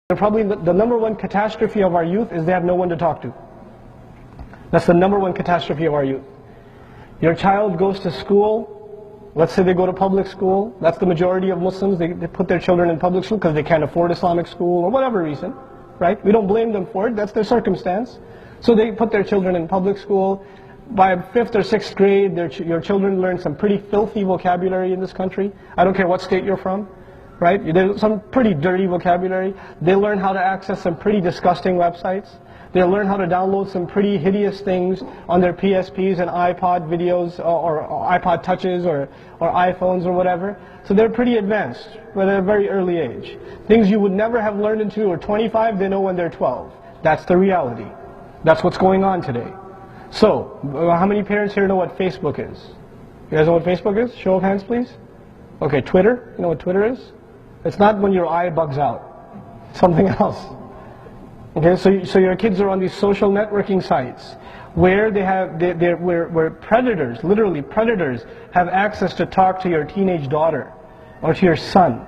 Probably the number one catastrophe of our youth is they have no one to talk to. That's the number one catastrophe of our youth. Your child goes to school, let's say they go to public school, that's the majority of Muslims, they put their children in public school because they can't afford Islamic school or whatever reason, right? We don't blame them for it, that's their circumstance. So they put their children in public school. By 5th or 6th grade, your children learn some pretty filthy vocabulary in this country. I don't care what state you're from. Right? There's some pretty dirty vocabulary. They learn how to access some pretty disgusting websites. They learn how to download some pretty hideous things on their PSPs and iPod videos or iPod touches or iPhones or whatever. So they're pretty advanced at a very early age. Things you would never have learned until you were 25, they know when they're 12. That's the reality. That's what's going on today. So, how many parents here know what Facebook is? You guys know what Facebook is? Show of hands, please. Okay, Twitter. You know what Twitter is? It's not when your eye bugs out. Something else. Okay, so your kids are on these social networking sites where where predators, literally predators, have access to talk to your teenage daughter or to your son,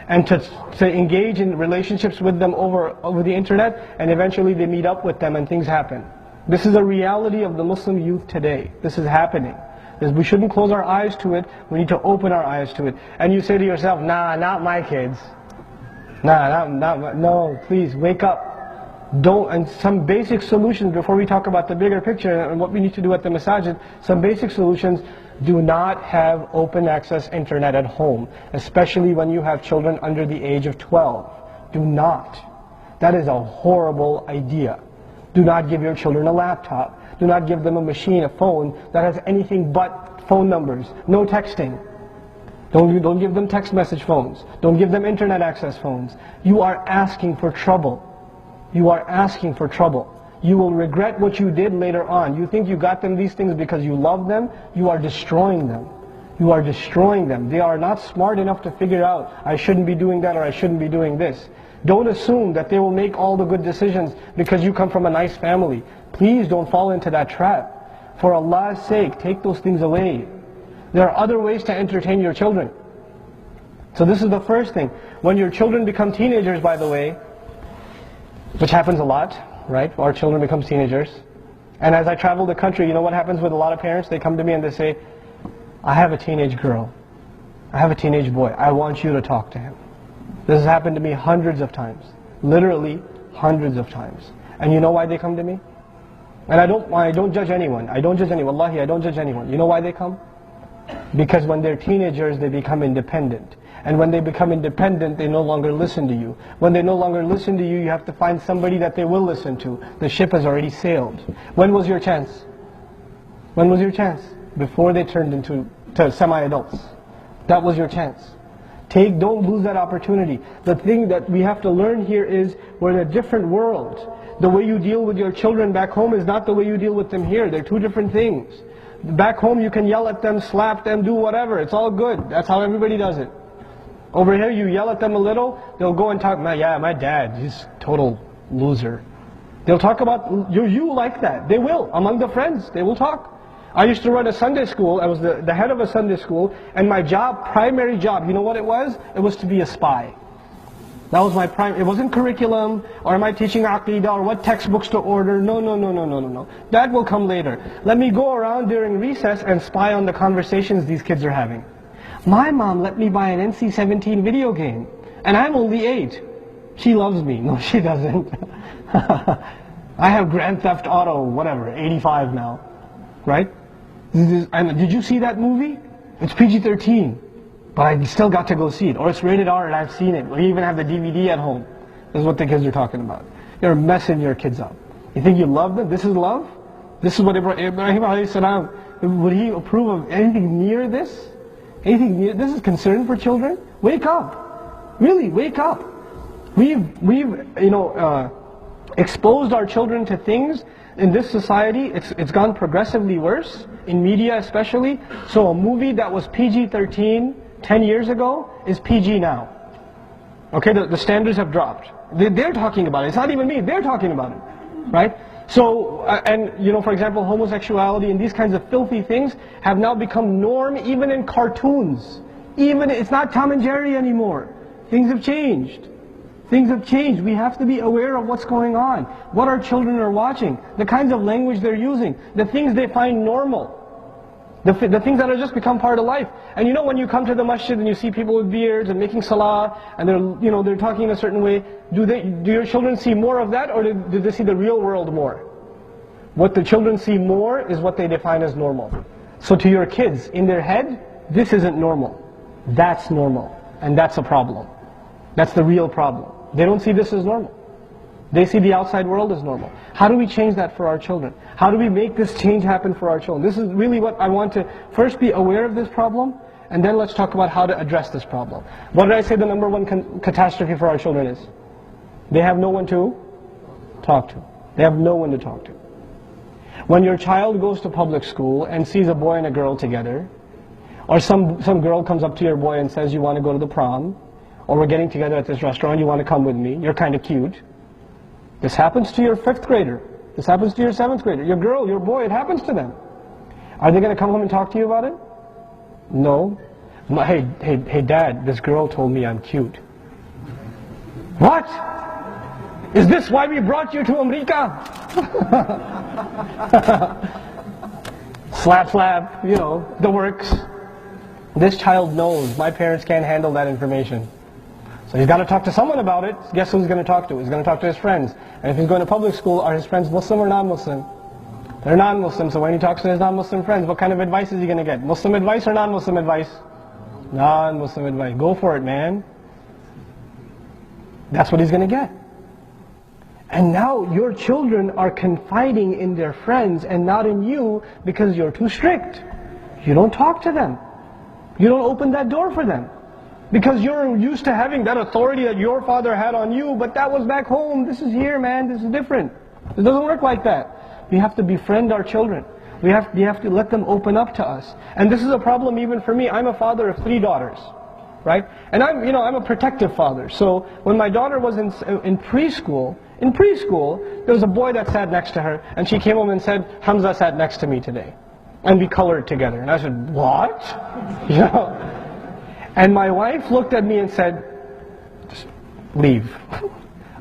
and to engage in relationships with them over the internet, and eventually they meet up with them and things happen. This is a reality of the Muslim youth today. This is happening. We shouldn't close our eyes to it, we need to open our eyes to it. And you say to yourself, nah, not my kids. No, please, wake up. And some basic solutions, before we talk about the bigger picture and what we need to do at the masajid, some basic solutions: do not have open access internet at home, especially when you have children under the age of 12. Do not. That is a horrible idea. Do not give your children a laptop. Do not give them a machine, a phone that has anything but phone numbers. No texting. Don't give them text message phones. Don't give them internet access phones. You are asking for trouble. You are asking for trouble. You will regret what you did later on. You think you got them these things because you love them. You are destroying them. You are destroying them. They are not smart enough to figure out, I shouldn't be doing that or I shouldn't be doing this. Don't assume that they will make all the good decisions because you come from a nice family. Please don't fall into that trap. For Allah's sake, take those things away. There are other ways to entertain your children. So this is the first thing. When your children become teenagers, by the way, which happens a lot, right? Our children become teenagers. And as I travel the country, you know what happens with a lot of parents? They come to me and they say, I have a teenage girl. I have a teenage boy. I want you to talk to him. This has happened to me hundreds of times. Literally hundreds of times. And you know why they come to me? And I don't judge anyone. I don't judge anyone. Wallahi, I don't judge anyone. You know why they come? Because when they're teenagers, they become independent. And when they become independent, they no longer listen to you. When they no longer listen to you, you have to find somebody that they will listen to. The ship has already sailed. When was your chance? When was your chance? Before they turned into semi-adults. That was your chance. Don't lose that opportunity. The thing that we have to learn here is we're in a different world. The way you deal with your children back home is not the way you deal with them here. They're two different things. Back home you can yell at them, slap them, do whatever. It's all good. That's how everybody does it. Over here you yell at them a little, they'll go and talk, yeah, my dad, he's a total loser. They'll talk about you like that. They will. Among the friends, they will talk. I used to run a Sunday school. I was the head of a Sunday school, and my primary job, you know what it was? It was to be a spy. That was my it wasn't curriculum, or am I teaching Aqidah, or what textbooks to order. No. That will come later. Let me go around during recess and spy on the conversations these kids are having. My mom let me buy an NC-17 video game, and I'm only 8. She loves me. No, she doesn't. I have Grand Theft Auto, whatever, 85 now. Right? And did you see that movie? It's PG-13, but I still got to go see it. Or it's rated R and I've seen it. We even have the DVD at home. This is what the kids are talking about. You're messing your kids up. You think you love them? This is love? This is what Ibrahim alayhi salam, would he approve of anything near this? Anything near this is concern for children? Wake up. Really, wake up. We've exposed our children to things. In this society, it's gone progressively worse, in media especially. So a movie that was PG-13 10 years ago is PG now. Okay, the standards have dropped. They're talking about it. It's not even me, they're talking about it. Right? So, for example, homosexuality and these kinds of filthy things have now become norm even in cartoons. It's not Tom and Jerry anymore. Things have changed. Things have changed. We have to be aware of what's going on, what our children are watching, the kinds of language they're using, the things they find normal, the things that have just become part of life. And you know, when you come to the masjid and you see people with beards and making salah and they're talking in a certain way, do your children see more of that, or do they see the real world more? What the children see more is what they define as normal. So to your kids, in their head, this isn't normal. That's normal. And that's a problem. That's the real problem. They don't see this as normal. They see the outside world as normal. How do we change that for our children? How do we make this change happen for our children? This is really what I want to first be aware of this problem, and then let's talk about how to address this problem. What did I say the number one catastrophe for our children is? They have no one to talk to. They have no one to talk to. When your child goes to public school and sees a boy and a girl together, or some girl comes up to your boy and says, you want to go to the prom, or we're getting together at this restaurant, you want to come with me, you're kind of cute. This happens to your 5th grader. This happens to your 7th grader. Your girl, your boy, it happens to them. Are they going to come home and talk to you about it? No. Hey dad, this girl told me I'm cute. What? Is this why we brought you to America? Slap slap, you know, the works. This child knows my parents can't handle that information. So he's got to talk to someone about it. Guess who he's going to talk to? He's going to talk to his friends. And if he's going to public school, are his friends Muslim or non-Muslim? They're non-Muslim, so when he talks to his non-Muslim friends, what kind of advice is he going to get? Muslim advice or non-Muslim advice? Non-Muslim advice. Go for it, man. That's what he's going to get. And now your children are confiding in their friends and not in you because you're too strict. You don't talk to them. You don't open that door for them. Because you're used to having that authority that your father had on you, but that was back home. This is here, man. This is different. It doesn't work like that. We have to befriend our children. We have to let them open up to us. And this is a problem even for me. I'm a father of 3 daughters, right? And I'm a protective father. So when my daughter was in preschool, there was a boy that sat next to her, and she came home and said, Hamza sat next to me today. And we colored together. And I said, what? You know? And my wife looked at me and said, just leave.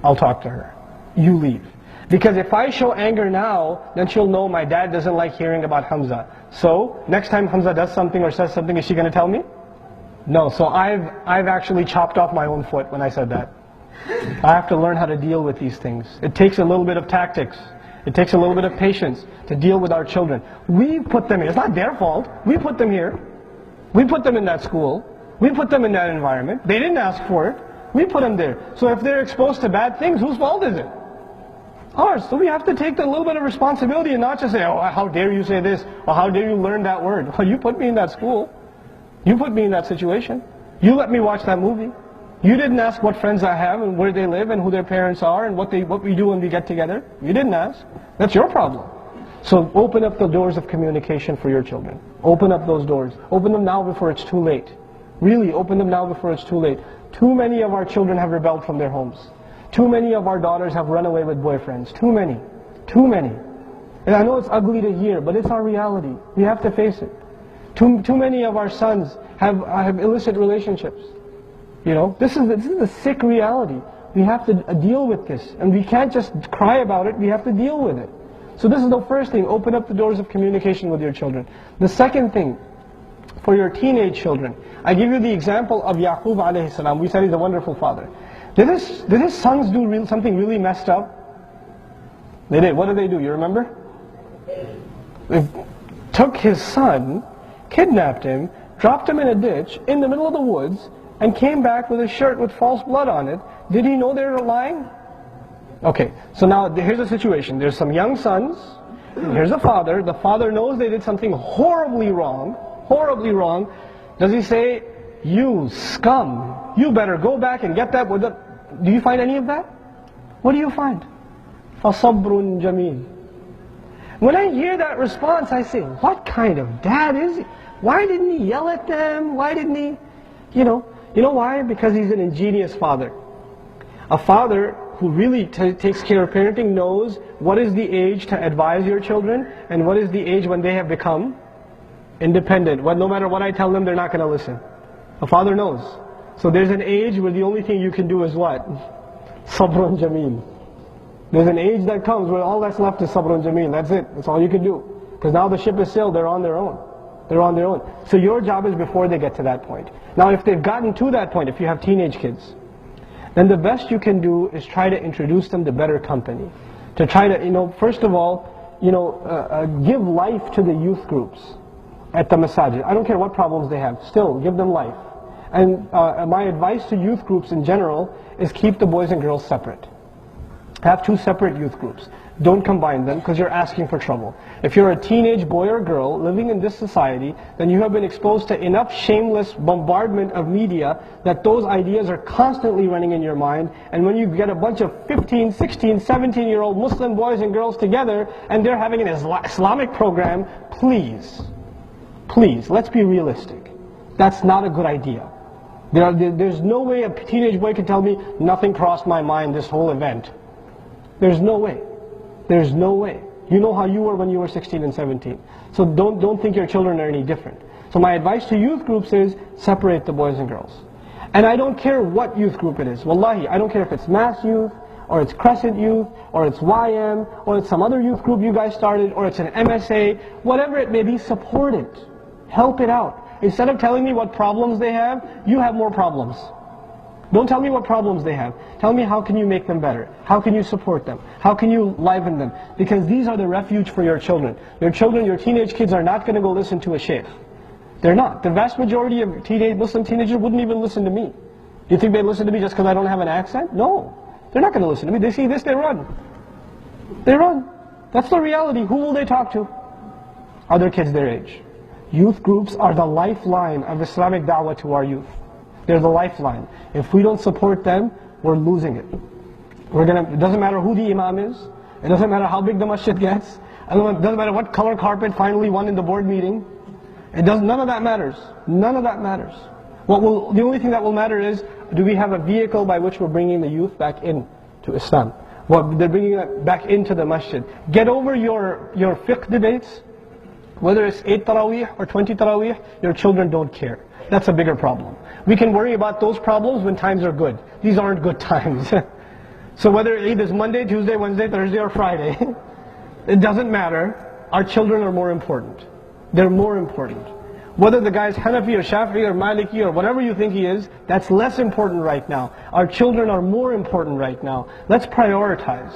I'll talk to her. You leave. Because if I show anger now, then she'll know my dad doesn't like hearing about Hamza. So, next time Hamza does something or says something, is she going to tell me? No. So I've actually chopped off my own foot when I said that. I have to learn how to deal with these things. It takes a little bit of tactics. It takes a little bit of patience to deal with our children. We put them here. It's not their fault. We put them here. We put them in that school. We put them in that environment. They didn't ask for it. We put them there. So if they're exposed to bad things, whose fault is it? Ours. So we have to take a little bit of responsibility and not just say, oh, how dare you say this, or how dare you learn that word. Well, you put me in that school. You put me in that situation. You let me watch that movie. You didn't ask what friends I have and where they live and who their parents are and what we do when we get together. You didn't ask. That's your problem. So open up the doors of communication for your children. Open up those doors. Open them now before it's too late. Really, open them now before it's too late. Too many of our children have rebelled from their homes. Too many of our daughters have run away with boyfriends. Too many. Too many. And I know it's ugly to hear, but it's our reality. We have to face it. Too many of our sons have illicit relationships. You know, this is a sick reality. We have to deal with this. And we can't just cry about it, we have to deal with it. So this is the first thing, open up the doors of communication with your children. The second thing, for your teenage children, I give you the example of Yaqub alayhi salam. We said he's a wonderful father. Did his sons do something really messed up? They did. What did they do? You remember? They took his son, kidnapped him, dropped him in a ditch in the middle of the woods, and came back with a shirt with false blood on it. Did he know they were lying? Okay, so now here's a situation. There's some young sons, and here's a father. The father knows they did something horribly wrong. Horribly wrong. Does he say, you scum, you better go back and get that? Do you find any of that? What do you find? فَصَبْرٌ جَمِيلٌ. When I hear that response, I say, what kind of dad is he? Why didn't he yell at them? Why didn't he, you know why? Because he's an ingenious father. A father who really takes care of parenting knows what is the age to advise your children and what is the age when they have become independent. Well, no matter what I tell them, they're not going to listen. A father knows. So there's an age where the only thing you can do is what? Sabrun Jameel. There's an age that comes where all that's left is Sabrun Jameel. That's it. That's all you can do. Because now the ship is sailed, they're on their own. They're on their own. So your job is before they get to that point. Now if they've gotten to that point, if you have teenage kids, then the best you can do is try to introduce them to better company. To try to, first of all, give life to the youth groups at the masajid. I don't care what problems they have, still give them life. And my advice to youth groups in general is keep the boys and girls separate. Have two separate youth groups. Don't combine them because you're asking for trouble. If you're a teenage boy or girl living in this society, then you have been exposed to enough shameless bombardment of media that those ideas are constantly running in your mind. And when you get a bunch of 15, 16, 17-year-old Muslim boys and girls together and they're having an Islamic program, please, let's be realistic. That's not a good idea. There's no way a teenage boy can tell me, nothing crossed my mind this whole event. There's no way. There's no way. You know how you were when you were 16 and 17. So don't think your children are any different. So my advice to youth groups is separate the boys and girls. And I don't care what youth group it is. Wallahi, I don't care if it's Mass Youth, or it's Crescent Youth, or it's YM, or it's some other youth group you guys started, or it's an MSA, whatever it may be, support it. Help it out. Instead of telling me what problems they have, you have more problems. Don't tell me what problems they have. Tell me how can you make them better. How can you support them? How can you liven them? Because these are the refuge for your children. Your children, your teenage kids are not going to go listen to a sheikh. They're not. The vast majority of Muslim teenagers wouldn't even listen to me. Do you think they listen to me just because I don't have an accent? No. They're not going to listen to me. They see this, they run. They run. That's the reality. Who will they talk to? Other kids their age. Youth groups are the lifeline of Islamic da'wah to our youth. They're the lifeline. If we don't support them, we're losing it. It doesn't matter who the imam is. It doesn't matter how big the masjid gets. It doesn't matter what color carpet finally won in the board meeting. None of that matters. None of that matters. The only thing that will matter is, do we have a vehicle by which we're bringing the youth back in to Islam? They're bringing it back into the masjid. Get over your fiqh debates. Whether it's 8 Taraweeh or 20 Taraweeh, your children don't care. That's a bigger problem. We can worry about those problems when times are good. These aren't good times. So whether Eid is Monday, Tuesday, Wednesday, Thursday, or Friday, it doesn't matter. Our children are more important. They're more important. Whether the guy's Hanafi or Shafi'i or Maliki or whatever you think he is, that's less important right now. Our children are more important right now. Let's prioritize.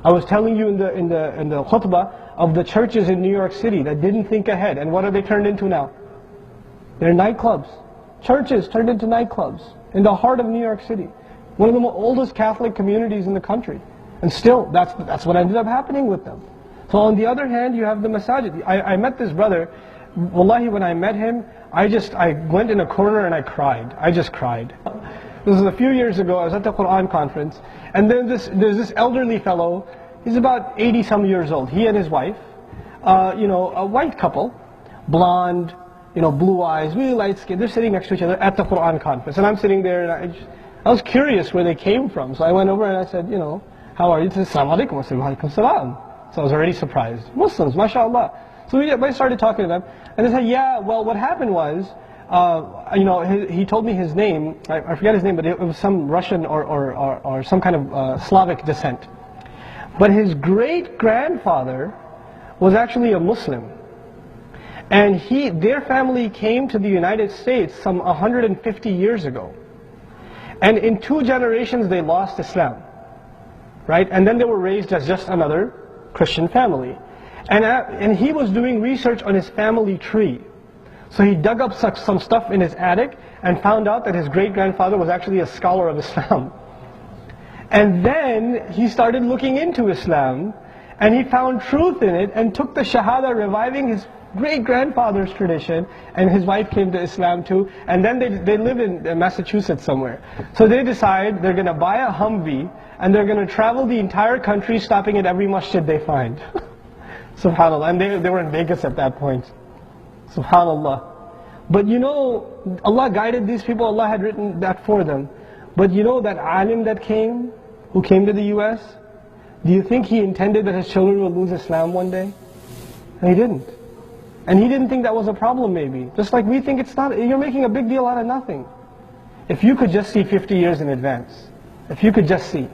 I was telling you in the khutbah of the churches in New York City that didn't think ahead. And what are they turned into now? They're nightclubs. Churches turned into nightclubs in the heart of New York City. One of the oldest Catholic communities in the country. And still, that's what ended up happening with them. So on the other hand, you have the masajid. I met this brother. Wallahi, when I met him, I went in a corner and I cried. I just cried. This was a few years ago. I was at the Quran conference. And then there's this elderly fellow. He's about 80 some years old. He and his wife, a white couple, blonde, blue eyes, really light skin. They're sitting next to each other at the Quran conference. And I'm sitting there and I was curious where they came from. So I went over and I said, how are you? He said, Assalamu alaikum. I said, wa alaikum salam. So I was already surprised. Muslims, mashallah. So I started talking to them. And they said, yeah, well, what happened was, he told me his name. I forget his name, but it was some Russian or some kind of Slavic descent. But his great-grandfather was actually a Muslim. And their family came to the United States some 150 years ago. And in 2 generations they lost Islam. Right? And then they were raised as just another Christian family. And he was doing research on his family tree. So he dug up some stuff in his attic and found out that his great-grandfather was actually a scholar of Islam. And then he started looking into Islam, and he found truth in it and took the Shahada, reviving his great-grandfather's tradition, and his wife came to Islam too. And then they live in Massachusetts somewhere. So they decide they're going to buy a Humvee, and they're going to travel the entire country, stopping at every masjid they find. SubhanAllah. And they were in Vegas at that point. SubhanAllah. But Allah guided these people. Allah had written that for them. But that alim that came, who came to the US, do you think he intended that his children would lose Islam one day? And he didn't. And he didn't think that was a problem maybe. Just like we think it's not, you're making a big deal out of nothing. If you could just see 50 years in advance, if you could just see.